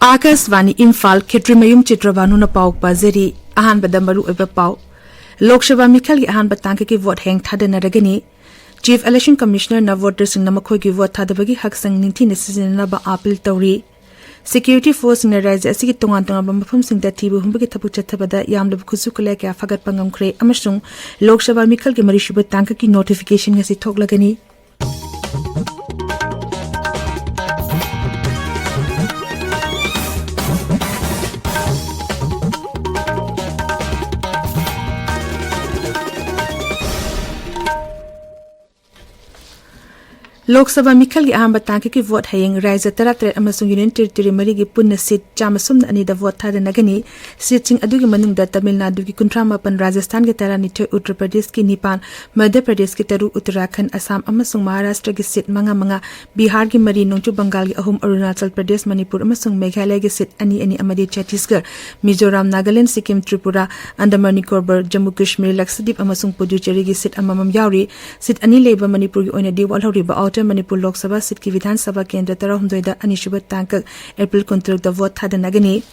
Akasvani Imphal Khitrimayum Chitrabhanu na pau pazeri ahanbada maru oiba pau Lok Sabha Mikhal gi ahanba tangka ki vote hang thadanaragani Chief Election Commissioner na voters sing na makhoi gi vote thadabagi hak sang ningthi na sizinna ba appeal tawri Security Force na rise asigi tongan tongan ba mafam sing da thibu humbagi thabu chathabada yamlab khusu kala kya fagat pangam khre amasung Lok Sabha Mikhal gi mari shuba tangka ki notification ngasi thoklagani Lok Sabha Mikhal gi ahamba tangka ki vote hayeng rise taratret amasung Union Territory mari gi punna seat chamasum na ani da vote thadanagani seat sing adu gi manung da Tamil Nadu gi 38 Rajasthan gi 12 Uttar Pradesh gi 9 Madhya Pradesh gi 3 Uttarakhand Assam amasung Maharashtra gi seat manga Bihar gi mari nongchu Bengal gi ahum Arunachal Pradesh Manipur amasung Meghalaya gi seat ani amadi Chhattisgarh Mizoram Nagaland Sikkim Tripura Andaman Nicobar Jammu Kashmir Lakshadweep amasung Puducherry gi seat amamam yauri seat ani leba Manipur gi oina diwal horiba Manipur Lok Sabha seat ki Vidhan Sabha Kendra Tara Humdoida Anishuba Tankak April Kuntruk da vote thadanagani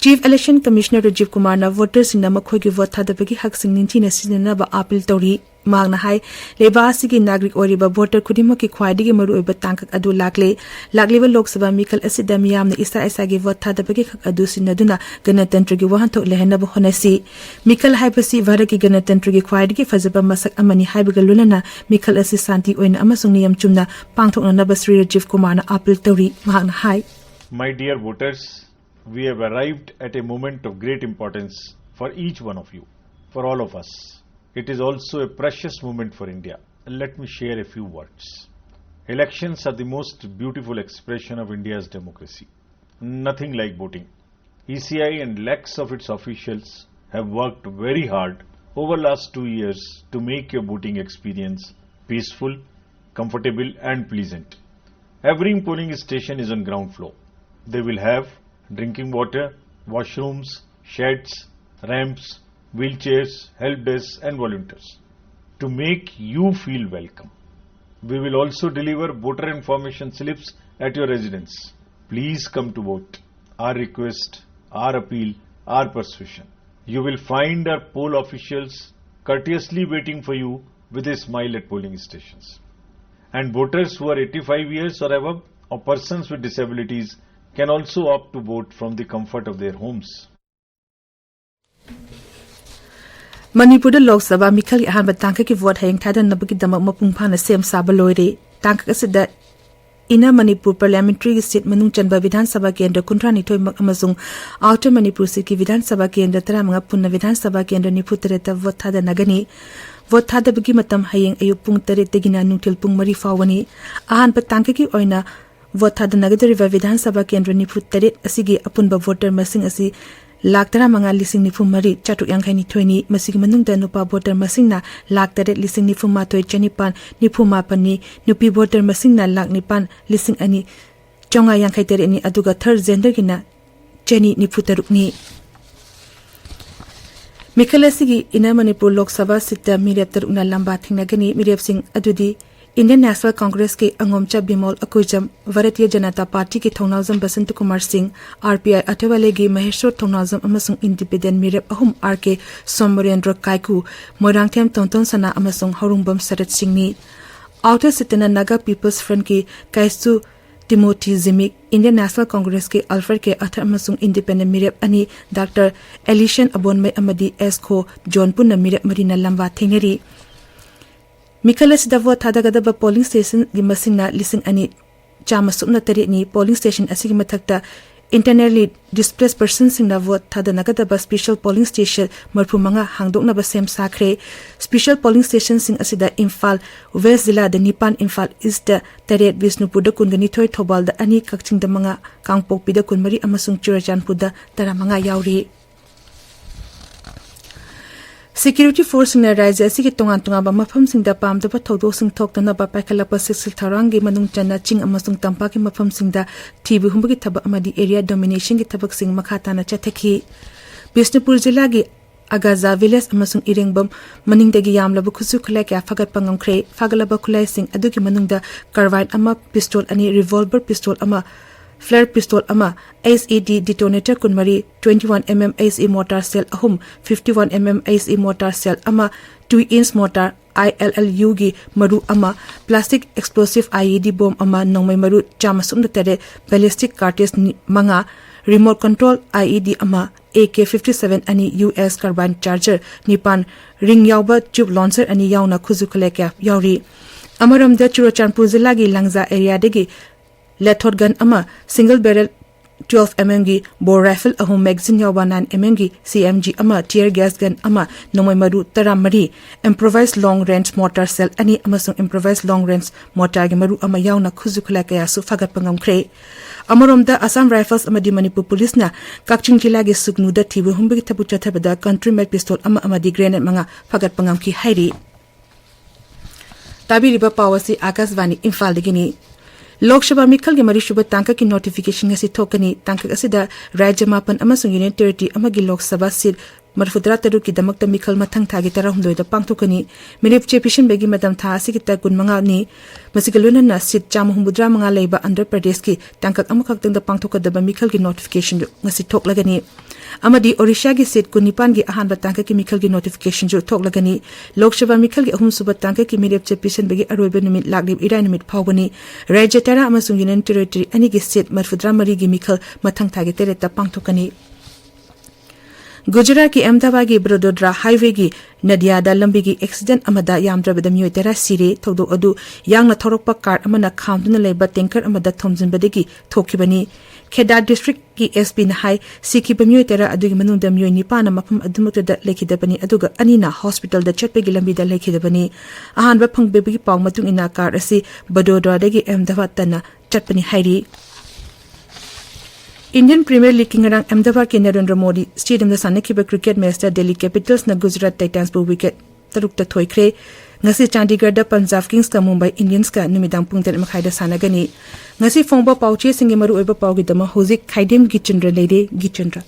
Chief Election Commissioner Rajiv Kumar na voters in namakhoy gi vote thadabagi hak sing ninthi na sinna ba appeal tawri magna hai leba asigi nagrik oriba voter khudima ki khwaidigi maru oiba tankak adu lakleba Lok Sabha Mikhal asida miyam na isa gi vote thadabagi hak adu sinaduna ganatantra gi wahanthok lehna ba honasi Mikhal haibasi varaki ganatantra gi khwaidigi fazaba masak amani haibaga lunana Mikhal asi santi oina amasung niyam chumna pangthokna na Sri Rajiv Kumar na appeal tawri magna hai My dear voters, we have arrived at a moment of great importance for each one of you, for all of us. It is also a precious moment for India. Let me share a few words. Elections are the most beautiful expression of India's democracy. Nothing like voting. ECI and lakhs of its officials have worked very hard over the last 2 years to make your voting experience peaceful, comfortable and pleasant. Every polling station is on ground floor. They will have drinking water, washrooms, sheds, ramps, wheelchairs, help desks and volunteers to make you feel welcome. We will also deliver voter information slips at your residence. Please come to vote. Our request, our appeal, our persuasion. You will find our poll officials courteously waiting for you with a smile at polling stations. And voters who are 85 years or above or persons with disabilities can also opt to vote from the comfort of their homes. Manipur Lok Sabha Mikhal ahanba tangka ki vote hayeng thadanabagi damak mapung phana sem saba loire tangka asida ina Manipur parliamentary seat manung chanba Vidhan Sabha Kendra kuntrani mak amasung outer Manipur seat ki Vidhan Sabha Kendra taramanga punna Vidhan Sabha Kendra niputareta vote thadanagani vote thadabagi matam hayeng ayuk pung 3 tegina nungtil pung 3 fawani ahanba tangka ki oina vote thadanagadariba Vidhan Sabha Kendra niput 3 asigi apunba voter masing asi lakh 13,9 chatuk yangkhaini thoini masigi manungda nupa voter masingna lakh 3,9 chanipan nipuma pani nupi voter masingna lakh 9 ani chonga yangkhai tere ni aduga third gender gina chani niputarukni Mikhal asigi ina Manipur Lok Sabha sita mirep tarukna lamba thingnagani mirep sing adudi Indian National Congress के अंगोमचा Bimol अकुजम Bharatiya Janata party के Thounaojam Basant Kumar Singh RPI अठवाले गे Maheshwar Thounaojam अमसुंग independent मिरेप अहुम R K सोमरेंद्र कायकू मोरांगथेम तोंतोन सना अमसुंग हरुंबम सरत सिंहनी outer सितना Naga peoples front के कायसु Timothy Zimik Indian national Congress के Alfred के अथ अमसुंग independent मिरेप अनि doctor एलिशन अबोनमे अमदी एसखो जॉनपुन मिरेप Marina लंबा थेंगरी Mikhal asida vote thadagadaba polling station gi masingna lising ani chama sumna tari ni polling station asigi mathakta internally displaced persons singna vote thadanagadaba special polling station marphumanga hangdokna ba sem sakhre special polling station sing asida Imphal West Zilla da Nipan Imphal East da Taret Bisnupur da kungani thoi thobal da ani kakching da manga kangpok pi da kunmari amasung Churachandpur da taramanga yauri Security Force in rise asigi tongan ba mafam sing da pam da ba thodo sing thok na ba paikhala pa siksil tharang gi manung chana ching amasung tampa ki mafam sing da TV humbugi thaba amadi area domination gi thabak sing makhata na chathaki Bisnupur Zilla gi Agaza Village amasung Irengbam maningdagi yamlaba khusu khulai kya fagat pangam khre fagalaba khulai sing adugi manungda carbine ama pistol ani revolver pistol ama flare pistol ama SED detonator kunmari 21mm ASE mortar cell ahum 51mm ASE mortar cell ama 2-inch mortar ILLU gi maru ama plastic explosive IED bomb ama nongmai maru chamasum tere ballistic cartridge manga remote control IED ama AK-57 ani US carbine charger nipan ring yauba tube launcher ani yauna khuzu khleka yauri amaramda Churachandpur zilla gi langza area degi lethot gun ama single barrel 12mm gi bore rifle ahum magazine yauba 9mm gi CMG ama tear gas gun ama nomai maru taramari improvised long range mortar cell ani amasung improvised long range mortar gi maru ama yauna khuzu khleka ya su fagat pangam khre Amoromda Assam Rifles amadi Manipur Police na Kakching Jilla gi sugnuda thibu humbi thabu chathabada country made pistol ama di grenade manga fagat pangam ki hairi Tabiriba Pawasi Akasvani Imphal digini Lok Sabha Mikhal gi mari shuba tanka ki notification ngasi thokani tanka asida Rajya Mapan amasung Union Territory amagi Lok Sabha seat Marfudra taru ki damakta Mikhal mathang thagi tara humdoida pangthokani Minip Chepishin begi madam tha asikita kun manga ni masigaluna na sit cham humbudra manga leiba Andhra Pradesh ki tankak amakak da pangthokadaba Mikhal gi notification ngasi thoklagani amadi Odisha gi sit kunipan gi ahan ba tanka ki Mikhal gi notification jo thoklagani Lok Sabha Mikhal gi ahum suba tanka ki Minip Chepishin begi aroiba nimit laglib irai nimit phawgani Rajya Tara amasung Union Territory ani gi sit Marfudra mari gi Mikhal mathang thagi tere ta pangthokani Gujarat ki Ahmedabad ki Brododra highway ki Nadiada lambi ki accident amada yamdrabada miyoi tera sire thodo adu yangna thorokpa car amana khamduna leiba tanker amada thomjinbadegi thokibani Kheda district ki SP na hai sikhi bamiyoi tera adugi manungda miyoi nipana mafam adumukta lekhidabani aduga anina hospital da chatpegi lambi da lekhidabani ahanba phangbegi paw matung ina car asi Brododra degi Ahmedabad tana chatpani hairi Indian Premier League kingarang Ahmedabad ke Narendra Modi Stadium da sanakiba cricket match da Delhi Capitals na Gujarat Titans bu wicket tarukta thoikre ngasi Chandigarh da Punjab Kings ka Mumbai Indians ka numidang pung 3:30 da sanagani ngasi phongba pauche singi maru oiba paugi dama hozik K.Geetchandra leide K.Geetchandra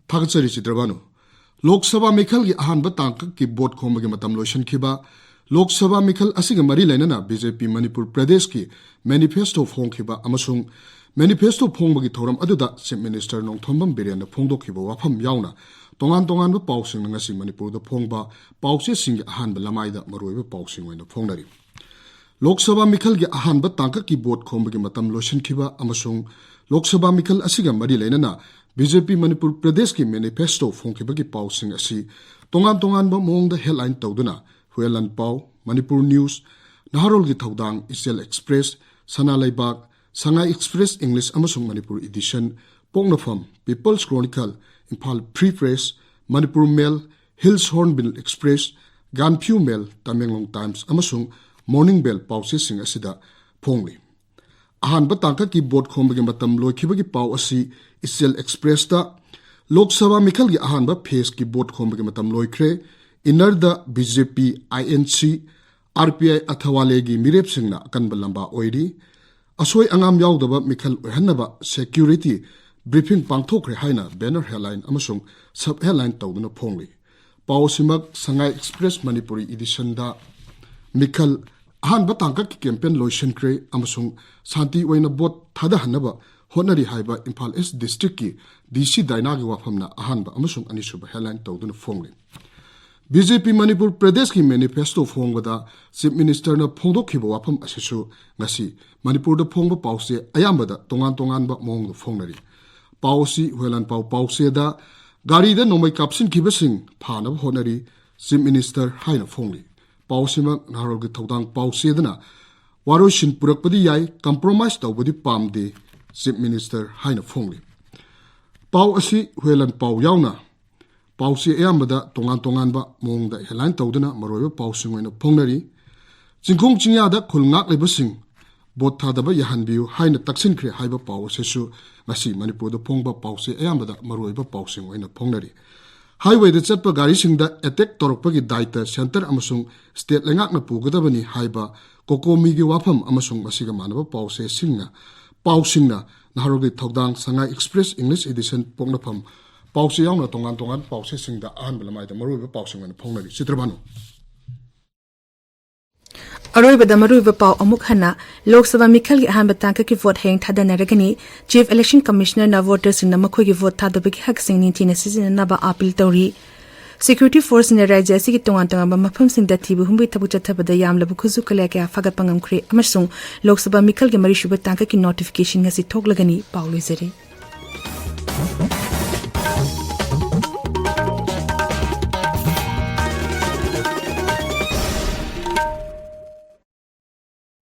Thagachari Chitrabhanu Lok Sabha Mikhal gi ahan ba tangka ki board khomba gi matam lotion khiba Lok Sabha Mikhal asiga mari lainana BJP Manipur Pradesh ki manifesto phong khiba amasung Manifesto Pongbagi Thoram Aduda, Chief Minister Nong Thombam Birian, the Pongdokiba, Wapam Yauna, Tongan the Pausing Nasi Manipur, the Pongba, Pausi Sing Ahan Balamaida, Marueva Pausing when the Pongari. Lok Sabha Mikhal Ahan Batanka Keyboard Kombagi Matam Lotion Kiba, Amasung, Lok Sabha Mikhal Asiga Marilena, BJP Manipur Pradesh Manifesto Fonkibagi Pausing Asi, Tongan Mong the Hellline Tauduna, Huelan Pau, Manipur News, Naharol Gitaudang, Isel Express, Sana Laibak, Sangai Express English Amasung Manipur Edition, Pongnafam, People's Chronicle, Imphal Free Press, Manipur Mail, Hills Hornbill Express, Ganpyu Mail, Tamenglong Times Amasung, Morning Bell Pause Sing Asida, Pongli. Ahan Batanka ki board Kombagi Matam Loikibagi Pau Asi, Isel Express da, Lok Sabha Mikhal gi Ahan Ba Pace ki board Kombagi Matam Loikre, Inner da BJP INC, RPI Athawale gi Mirep Singna Kanbalamba Oidi, Asoi angam yaudaba Mikhal Hanaba Security Briefing Pangthokre Haina Banner Headline Amasung Sub Headline Tauduna Pongli. Pausimak Sangai Express Manipuri Edition da Mikhal Ahan Batangka ki campaign lotion kre Amasung Santi Waina Bot Thada Hanaba Honari Haiba Imphal East District ki DC Dainagi Wafamna Ahanba Amasung Anisuba Headline Tauduna Pongli. BJP Manipur Pradesh ki manifesto phongda Chief Minister na phongdokhiba wafam asisu ngasi Manipur da phongba pause ayambada tongan ba mong da phongnari pausi huelan pause da gari da nomai kapsin khibasing phana honari Chief Minister haina phongli pausima narol gi thodang pause dana waroshin purakpadi yai compromise tawbudi pamde Chief Minister haina phongli pau asi huelan pau yauna Pausi ayambada tongan ba mong da headline tauduna maroiba pausing oina phongnari Jingkhong Jingya da khulngak lebasing bot thadaba yahanbiu haina taksin khre haiba pausesu ngasi Manipur da phongba pause ayambada maroiba pausing oina phongnari highway da chatpa gari singda attack torokpa gi daita center amasung state lengak na pugadabani haiba kokomi gi wafam amasung masiga manaba pause singna pausingna naharogi thodang Sangai Express English Edition pongnafam Pause yauna tongan pause singda ahan belamai da maruiba pausing wana phongnari Chitrabhanu अरोइबदा मरुइबा पाव अमुक हना लोकसभा मिखल की अहान बतांक की vote हेंग थादनरगनी chief election commissioner ना voter Singh मखोई की vote थादबगी हक Singh नीतिना सिजननाबा appeal तौरी security force ने राज्य की तोंगान तोंगान मफम सिंह दथिबु हुंबी थबु चथबदा यामलबु खुजु कले क्या फगत पंगमख्रे अमसुंग लोकसभा मिखल के मरीशुब तांक की नोटिफिकेशन ngasi थोकलगनी पाउलुजरे